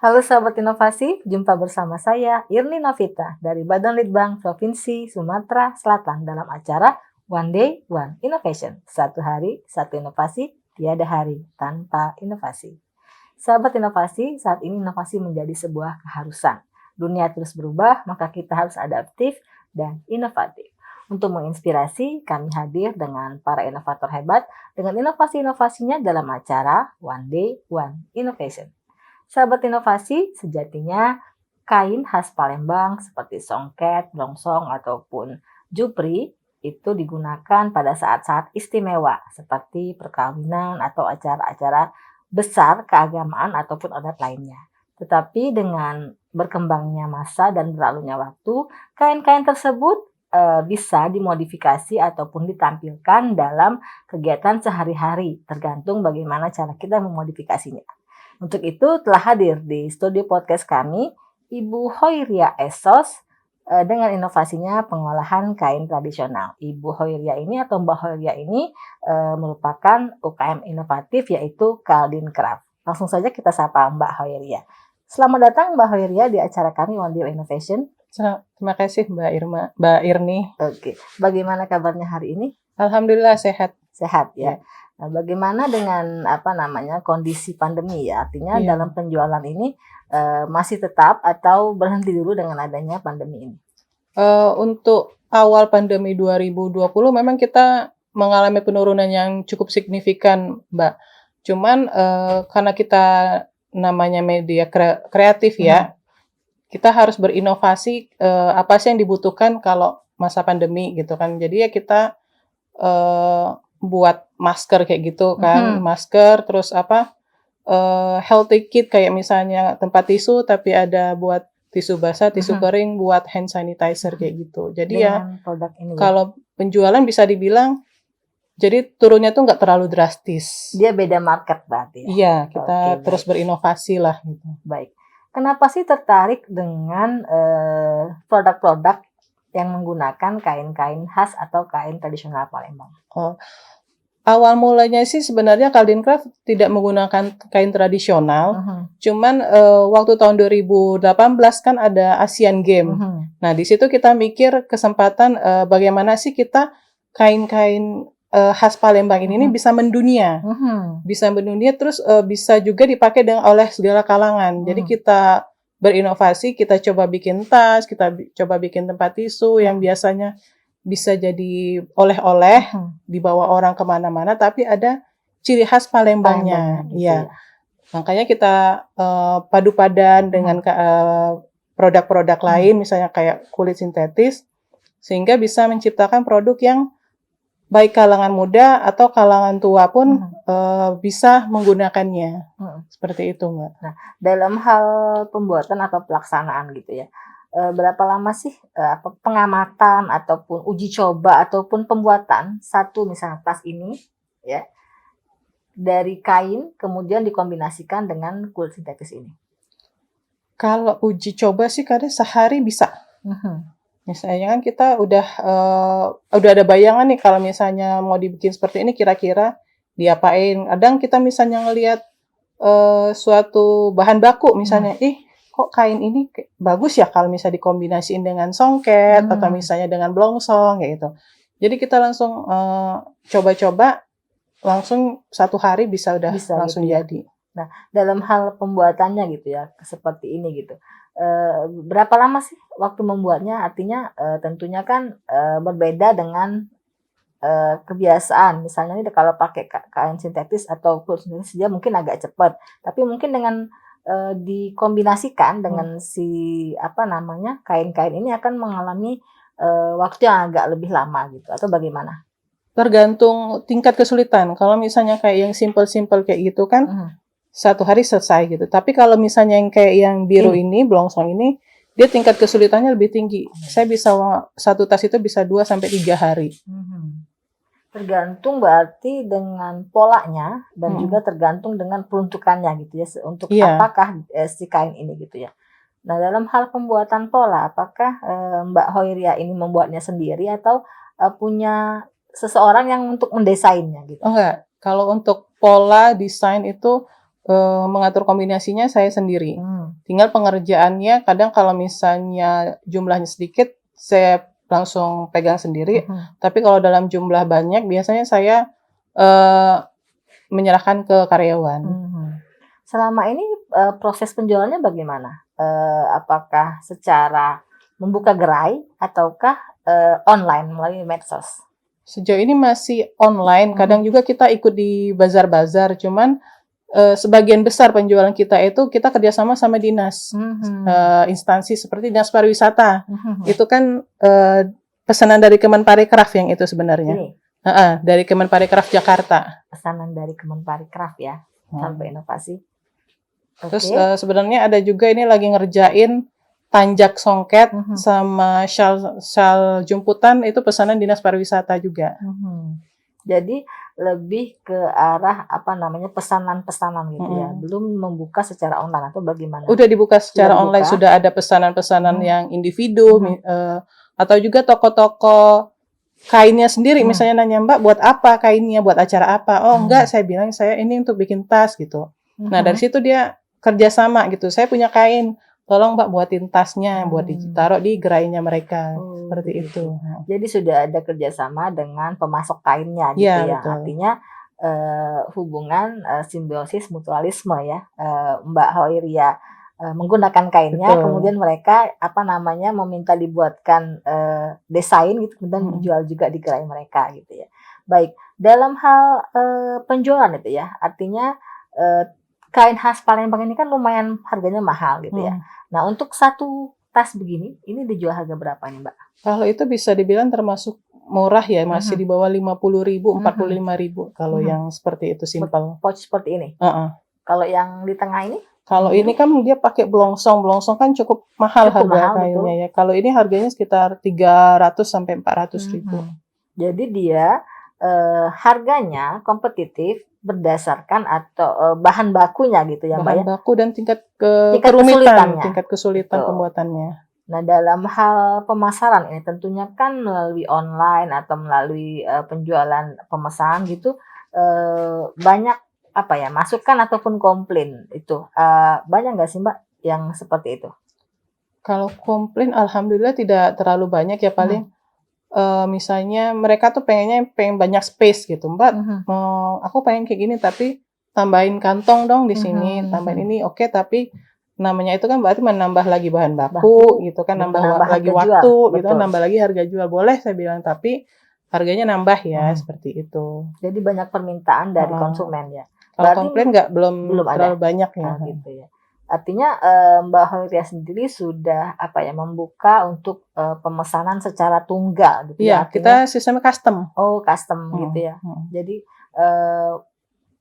Halo sahabat inovasi, jumpa bersama saya Irni Novita dari Badan Litbang Provinsi Sumatera Selatan dalam acara One Day One Innovation. Satu hari, satu inovasi, tiada hari tanpa inovasi. Sahabat inovasi, saat ini inovasi menjadi sebuah keharusan. Dunia terus berubah, maka kita harus adaptif dan inovatif. Untuk menginspirasi, kami hadir dengan para inovator hebat dengan inovasi-inovasinya dalam acara One Day One Innovation. Sahabat inovasi, sejatinya kain khas Palembang seperti songket, blongsong, ataupun jupri itu digunakan pada saat-saat istimewa seperti perkawinan atau acara-acara besar keagamaan ataupun adat lainnya. Tetapi dengan berkembangnya masa dan berlalunya waktu, kain-kain tersebut bisa dimodifikasi ataupun ditampilkan dalam kegiatan sehari-hari, tergantung bagaimana cara kita memodifikasinya. Untuk itu telah hadir di studio podcast kami Ibu Hoiria Esos dengan inovasinya pengolahan kain tradisional. Ibu Hoiria ini atau Mbak Hoiria ini merupakan UKM inovatif yaitu Kaldin Craft. Langsung saja kita sapa Mbak Hoiria. Selamat datang Mbak Hoiria di acara kami One Day Innovation. Terima kasih Mbak Irni. Oke, bagaimana kabarnya hari ini? Alhamdulillah sehat. Sehat ya. Nah, bagaimana dengan kondisi pandemi ya? Artinya dalam penjualan ini masih tetap atau berhenti dulu dengan adanya pandemi ini? Untuk awal pandemi 2020 memang kita mengalami penurunan yang cukup signifikan, Mbak. Cuman karena kita namanya media kreatif ya, kita harus berinovasi apa sih yang dibutuhkan kalau masa pandemi gitu kan. Jadi ya kita buat masker kayak gitu kan, masker terus healthy kit kayak misalnya tempat tisu tapi ada buat tisu basah, tisu kering, buat hand sanitizer kayak gitu. Jadi dengan produk ini kalau penjualan bisa dibilang jadi turunnya tuh nggak terlalu drastis. Dia beda market berarti ya? Iya, kita terus berinovasi lah gitu. Baik. Kenapa sih tertarik dengan produk-produk yang menggunakan kain-kain khas atau kain tradisional Palembang? Awal mulanya sih sebenarnya Kaldin Craft tidak menggunakan kain tradisional, cuman waktu tahun 2018 kan ada Asian Games. Nah di situ kita mikir kesempatan bagaimana sih kita kain-kain khas Palembang ini bisa mendunia, terus bisa juga dipakai oleh segala kalangan. Jadi kita berinovasi, kita coba bikin tas, kita coba bikin tempat tisu yang biasanya bisa jadi oleh-oleh dibawa orang kemana-mana, tapi ada ciri khas Palembangnya. Iya, makanya kita padu padan dengan produk-produk lain, misalnya kayak kulit sintetis, sehingga bisa menciptakan produk yang baik kalangan muda atau kalangan tua pun bisa menggunakannya. Seperti itu, Mbak. Nah, dalam hal pembuatan atau pelaksanaan gitu ya, berapa lama sih pengamatan ataupun uji coba ataupun pembuatan satu misalnya tas ini ya dari kain kemudian dikombinasikan dengan kulit sintetis ini? Kalau uji coba sih kadang sehari bisa. Misalnya kan kita udah ada bayangan nih kalau misalnya mau dibikin seperti ini kira-kira diapain. Kadang kita misalnya ngelihat suatu bahan baku misalnya, kok kain ini bagus ya kalau misalnya dikombinasiin dengan songket atau misalnya dengan blongsong kayak gitu. Jadi kita langsung coba-coba langsung satu hari bisa langsung gitu ya? jadi. Nah, dalam hal pembuatannya gitu ya, seperti ini gitu. Berapa lama sih waktu membuatnya? Artinya tentunya kan berbeda dengan kebiasaan. Misalnya ini kalau pakai kain sintetis atau kulit sintetis dia mungkin agak cepat. Tapi mungkin dengan dikombinasikan dengan kain-kain ini akan mengalami waktu yang agak lebih lama gitu atau bagaimana? Tergantung tingkat kesulitan. Kalau misalnya kayak yang simple-simple kayak gitu kan satu hari selesai gitu. Tapi kalau misalnya yang kayak yang biru ini, blongsong ini, dia tingkat kesulitannya lebih tinggi. Saya bisa satu tas itu bisa 2 sampai 3 hari. Tergantung berarti dengan polanya dan juga tergantung dengan peruntukannya gitu ya, untuk apakah si kain ini gitu ya. Nah, dalam hal pembuatan pola, apakah Mbak Hoiria ini membuatnya sendiri atau punya seseorang yang untuk mendesainnya gitu? Oh enggak, kalau untuk pola desain itu mengatur kombinasinya saya sendiri. Tinggal pengerjaannya kadang kalau misalnya jumlahnya sedikit, saya langsung pegang sendiri. Tapi kalau dalam jumlah banyak, biasanya saya menyerahkan ke karyawan. Selama ini proses penjualannya bagaimana? Apakah secara membuka gerai ataukah online melalui medsos? Sejauh ini masih online. Kadang juga kita ikut di bazar-bazar. Cuman sebagian besar penjualan kita itu kita kerjasama sama dinas, instansi seperti dinas pariwisata. Itu kan pesanan dari Kemenparekraf yang itu sebenarnya. Dari Kemenparekraf Jakarta. Pesanan dari Kemenparekraf ya, sampai inovasi. Terus sebenarnya ada juga ini lagi ngerjain tanjak songket sama syal jumputan, itu pesanan dinas pariwisata juga. Jadi lebih ke arah pesanan-pesanan gitu ya, belum membuka secara online atau bagaimana? Udah dibuka secara online, sudah ada pesanan-pesanan yang individu, atau juga toko-toko kainnya sendiri, misalnya nanya, Mbak buat apa kainnya, buat acara apa? Oh enggak, saya bilang saya ini untuk bikin tas gitu. Nah dari situ dia kerjasama gitu, saya punya kain, tolong Mbak buatin tasnya, buat ditaruh di gerainya mereka, seperti itu. Jadi sudah ada kerjasama dengan pemasok kainnya gitu ya, betul. Artinya hubungan simbiosis mutualisme ya, Mbak Hoiria menggunakan kainnya, kemudian mereka meminta dibuatkan desain gitu, kemudian dijual juga di gerai mereka gitu ya. Baik, dalam hal penjualan itu ya, artinya kain khas Palembang ini kan lumayan harganya mahal gitu ya. Nah untuk satu tas begini, ini dijual harga berapa nih Mbak? Kalau itu bisa dibilang termasuk murah ya, masih di bawah 50.000, 45.000 kalau yang seperti itu simpel. Pouch seperti ini? Kalau yang di tengah ini? Kalau ini kan dia pakai blongsong kan cukup mahal harga kayunya ya. Kalau ini harganya sekitar 300 sampai 400.000. Jadi dia harganya kompetitif berdasarkan atau bahan bakunya gitu ya Mbak ya? Bahan baku dan tingkat kerumitan, tingkat kesulitan pembuatannya. Nah dalam hal pemasaran ini tentunya kan melalui online atau melalui penjualan pemesanan gitu, banyak masukan ataupun komplain itu banyak nggak sih Mbak yang seperti itu? Kalau komplain alhamdulillah tidak terlalu banyak ya, paling misalnya mereka tuh pengen banyak space gitu, Mbak, aku pengen kayak gini tapi tambahin kantong dong di sini, tambahin ini, oke, tapi namanya itu kan berarti menambah lagi bahan baku gitu kan, nambah lagi waktu gitu, nambah lagi harga jual. Boleh saya bilang, tapi harganya nambah ya, seperti itu. Jadi banyak permintaan dari konsumen ya. Kalau komplain belum terlalu banyak ya. Gitu ya. Artinya Mbak Hoiria sendiri sudah membuka untuk pemesanan secara tunggal gitu ya. Iya, kita sistemnya custom. Oh, custom gitu ya. Jadi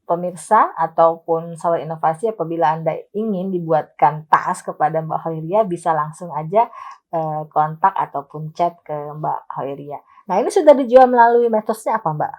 pemirsa ataupun sahabat inovasi, apabila Anda ingin dibuatkan tas kepada Mbak Hoiria, bisa langsung aja kontak ataupun chat ke Mbak Hoiria. Nah, ini sudah dijual melalui metodenya apa, Mbak?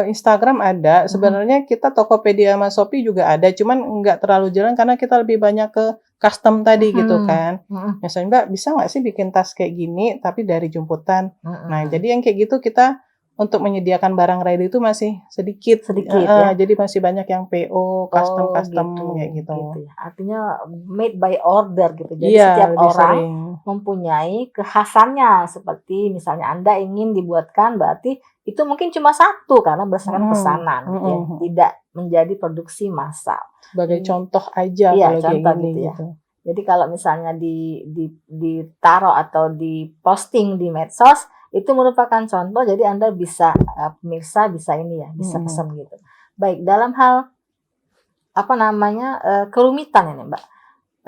Instagram ada, sebenarnya kita Tokopedia sama Shopee juga ada, cuman nggak terlalu jalan karena kita lebih banyak ke custom tadi gitu kan. Misalnya Mbak, bisa nggak sih bikin tas kayak gini tapi dari jumputan? Nah jadi yang kayak gitu kita untuk menyediakan barang ready itu masih sedikit ya. Jadi masih banyak yang PO, custom kayak gitu. Ya. Artinya made by order gitu. Jadi setiap orang mempunyai kekhasannya, seperti misalnya Anda ingin dibuatkan, berarti itu mungkin cuma satu karena berdasarkan pesanan gitu ya. Tidak menjadi produksi massal. Sebagai contoh aja kalau kayak gini gitu ya. Jadi kalau misalnya ditaruh atau diposting di medsos, itu merupakan contoh, jadi Anda bisa, pemirsa bisa bisa pesan gitu. Baik, dalam hal kerumitan ini Mbak,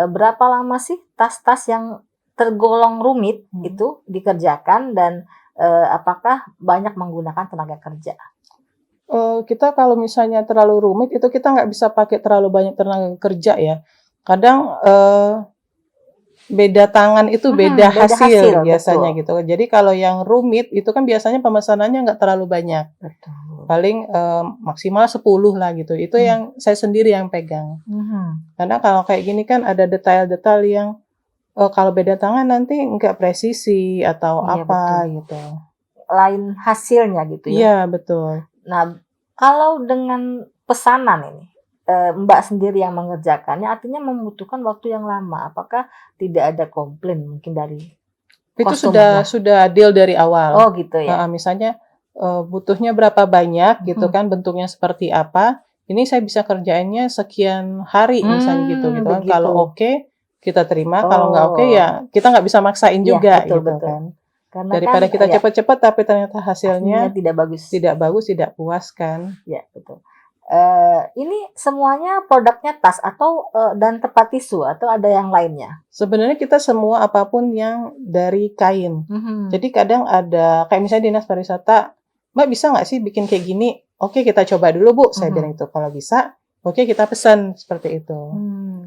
berapa lama sih tas-tas yang tergolong rumit itu dikerjakan, dan apakah banyak menggunakan tenaga kerja? Kita kalau misalnya terlalu rumit itu kita nggak bisa pakai terlalu banyak tenaga kerja ya. Kadang beda tangan itu beda hasil biasanya gitu. Jadi kalau yang rumit itu kan biasanya pemesanannya nggak terlalu banyak. Paling maksimal 10 lah gitu. Itu yang saya sendiri yang pegang. Karena kalau kayak gini kan ada detail-detail yang kalau beda tangan nanti nggak presisi atau gitu. Lain hasilnya gitu ya. Iya, betul. Nah, kalau dengan pesanan ini, Mbak sendiri yang mengerjakannya, artinya membutuhkan waktu yang lama. Apakah tidak ada komplain mungkin dari Itu customer-nya? sudah deal dari awal. Oh gitu ya. Misalnya butuhnya berapa banyak gitu Mhm. kan, bentuknya seperti apa. Ini saya bisa kerjainnya sekian hari misalnya gitu kan. Kalau Begitu. oke, kita terima, kalau nggak oke Oh, ya kita nggak bisa maksain iya juga betul gitu betul. kan. Karena kan Daripada kita ya cepet-cepet tapi ternyata hasilnya hasilnya tidak bagus. tidak bagus, tidak puas kan. Ya betul. Ini semuanya produknya tas atau dan tempat tisu atau ada yang lainnya? Sebenarnya kita semua apapun yang dari kain. Mhm. Jadi kadang ada, kayak misalnya dinas pariwisata, Mbak bisa nggak sih bikin kayak gini? Oke kita coba dulu Bu, saya bilang itu. Kalau bisa, oke kita pesan seperti itu.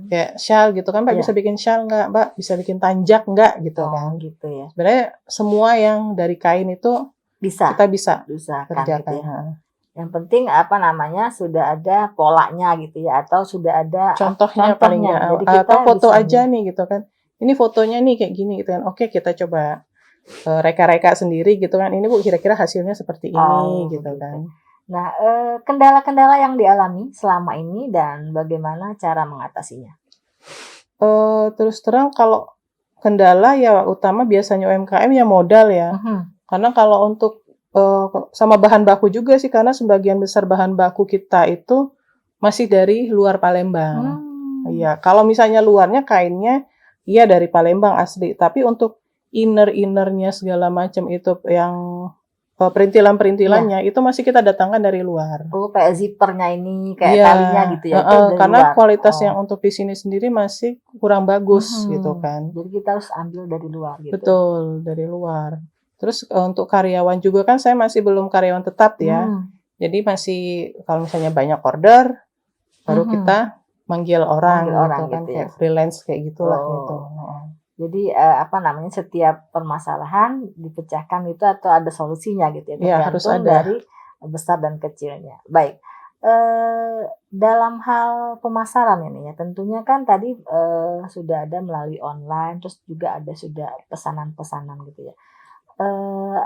Kayak shawl gitu kan, Mbak bisa Iya. bikin shawl nggak? Mbak bisa bikin tanjak nggak? Gitu Oh kan. gitu ya. Sebenarnya semua yang dari kain itu Bisa kita bisa diusahakan gitu kerjakan. ya. Yang penting apa namanya sudah ada polanya gitu ya atau sudah ada Contohnya paling nggak, Jadi kita atau foto bisa aja nih gitu kan. Ini fotonya nih kayak gini gitu kan. Oke kita coba reka-reka sendiri gitu kan. Ini Bu kira-kira hasilnya seperti ini gitu begitu. kan. Nah, kendala-kendala yang dialami selama ini dan bagaimana cara mengatasinya? Terus terang kalau kendala ya utama biasanya UMKM ya modal ya. Karena kalau untuk sama bahan baku juga sih, karena sebagian besar bahan baku kita itu masih dari luar Palembang. Iya, kalau misalnya luarnya kainnya, iya dari Palembang asli. Tapi untuk inner-innernya segala macam itu yang perintilan-perintilannya itu masih kita datangkan dari luar. Oh, kayak zippernya ini, kayak Iya, talinya gitu ya, itu dari karena luar. kualitas yang untuk di sini sendiri masih kurang bagus gitu kan. Jadi kita harus ambil dari luar gitu. Betul, dari luar. Terus untuk karyawan juga kan saya masih belum karyawan tetap ya. Jadi masih kalau misalnya banyak order, baru kita manggil orang gitu kan, gitu ya. kayak freelance kayak gitulah gitu. Jadi apa namanya setiap permasalahan dipecahkan itu atau ada solusinya gitu ya, Iya, harus tergantung ada. dari besar dan kecilnya. Baik, dalam hal pemasaran ini ya, tentunya kan tadi sudah ada melalui online, terus juga ada sudah pesanan-pesanan gitu ya.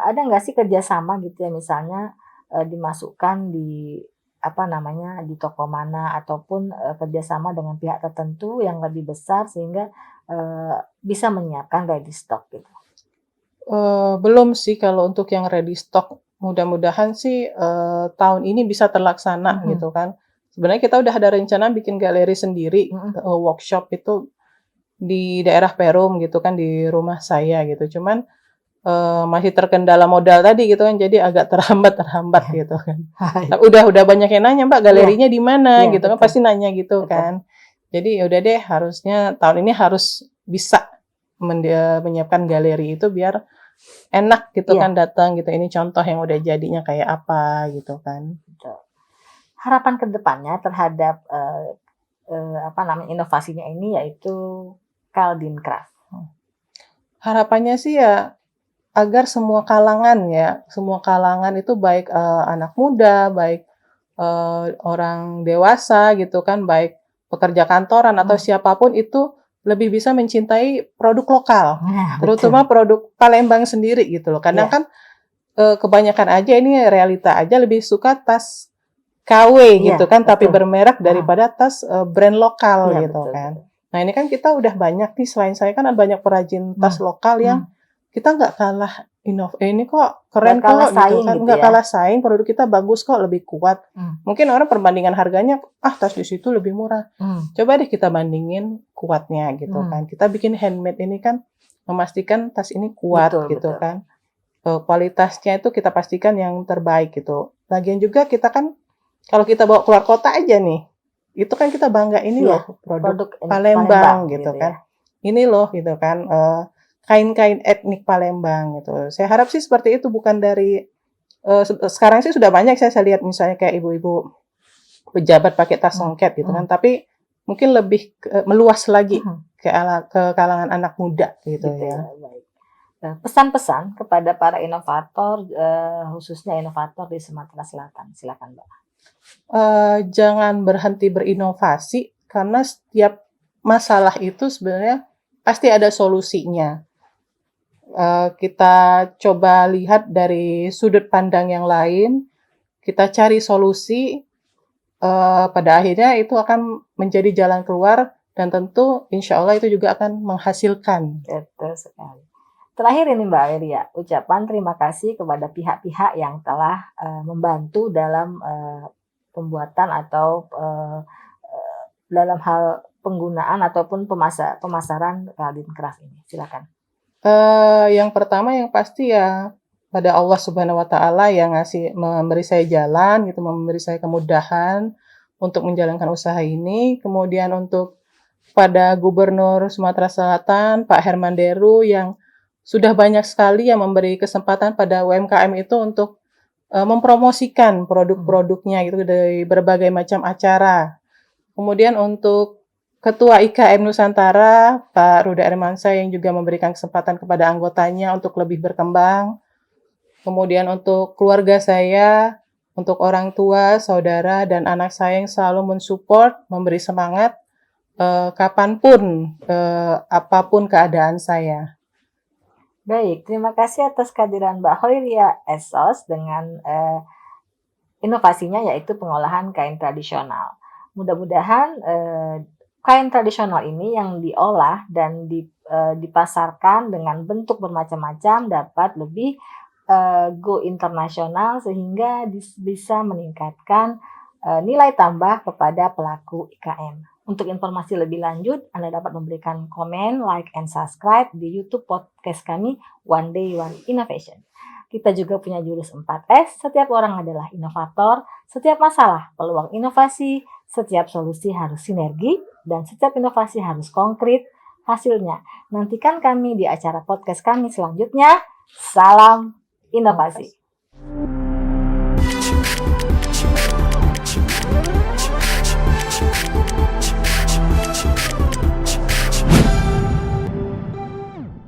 Ada nggak sih kerjasama gitu ya, misalnya dimasukkan di apa namanya di toko mana ataupun kerjasama dengan pihak tertentu yang lebih besar sehingga bisa menyiapkan ready stock gitu. Belum sih kalau untuk yang ready stock. Mudah-mudahan sih tahun ini bisa terlaksana gitu kan. Sebenarnya kita udah ada rencana bikin galeri sendiri, workshop itu di daerah Perum gitu kan, di rumah saya gitu. Cuman masih terkendala modal tadi gitu kan, jadi agak terhambat gitu kan. Tapi udah banyak yang nanya, Mbak galerinya di mana gitu kan, pasti nanya gitu kan. Jadi ya udah deh, harusnya tahun ini harus bisa menyiapkan galeri itu biar enak gitu kan datang gitu. Ini contoh yang udah jadinya kayak apa gitu kan. Harapan kedepannya terhadap apa namanya inovasinya ini yaitu Caldin Craft. Harapannya sih ya agar semua kalangan itu baik anak muda, baik orang dewasa gitu kan, baik pekerja kantoran atau siapapun itu lebih bisa mencintai produk lokal, terutama produk Palembang sendiri gitu loh. Kadang kan kebanyakan aja ini realita aja lebih suka tas KW gitu kan, tapi bermerek daripada tas brand lokal gitu kan. Nah ini kan kita udah banyak nih, selain saya kan ada banyak perajin tas lokal yang kita nggak kalah ini kok keren kok gitu kan, nggak kalah saing, produk kita bagus kok, lebih kuat. Mungkin orang perbandingan harganya, tas di situ lebih murah. Coba deh kita bandingin kuatnya gitu kan. Kita bikin handmade ini kan memastikan tas ini kuat gitu kan. Kualitasnya itu kita pastikan yang terbaik gitu. Lagian juga kita kan kalau kita bawa keluar kota aja nih, itu kan kita bangga ini loh produk Palembang gitu kan. Ini loh gitu kan. Kain-kain etnik Palembang gitu. Saya harap sih seperti itu, bukan dari sekarang sih sudah banyak saya lihat misalnya kayak ibu-ibu pejabat pakai tas songket gitu kan, tapi mungkin lebih meluas lagi ke kalangan anak muda gitu ya. Pesan-pesan kepada para inovator khususnya inovator di Sumatera Selatan, silakan Mbak. Jangan berhenti berinovasi karena setiap masalah itu sebenarnya pasti ada solusinya. Kita coba lihat dari sudut pandang yang lain, kita cari solusi, pada akhirnya itu akan menjadi jalan keluar dan tentu insya Allah itu juga akan menghasilkan. Betul sekali. Terakhir ini Mbak Weria, ucapan terima kasih kepada pihak-pihak yang telah membantu dalam pembuatan atau dalam hal penggunaan ataupun pemasaran Kaldin Craft ini. Silakan. Yang pertama yang pasti ya pada Allah Subhanahu wa taala yang memberi saya jalan gitu, memberi saya kemudahan untuk menjalankan usaha ini. Kemudian untuk pada Gubernur Sumatera Selatan Pak Herman Deru yang sudah banyak sekali yang memberi kesempatan pada UMKM itu untuk mempromosikan produk-produknya gitu dari berbagai macam acara. Kemudian untuk Ketua IKM Nusantara, Pak Ruda Ermansyah yang juga memberikan kesempatan kepada anggotanya untuk lebih berkembang. Kemudian untuk keluarga saya, untuk orang tua, saudara, dan anak saya yang selalu mensupport, memberi semangat, kapanpun, apapun keadaan saya. Baik, terima kasih atas kehadiran Mbak Hoiria Esos dengan inovasinya yaitu pengolahan kain tradisional. Mudah-mudahan kain tradisional ini yang diolah dan dipasarkan dengan bentuk bermacam-macam dapat lebih go internasional sehingga bisa meningkatkan nilai tambah kepada pelaku IKM. Untuk informasi lebih lanjut, Anda dapat memberikan komen, like, and subscribe di YouTube podcast kami One Day One Innovation. Kita juga punya jurus 4S, setiap orang adalah inovator, setiap masalah peluang inovasi, setiap solusi harus sinergi, dan setiap inovasi harus konkret hasilnya. Nantikan kami di acara podcast kami selanjutnya. Salam inovasi.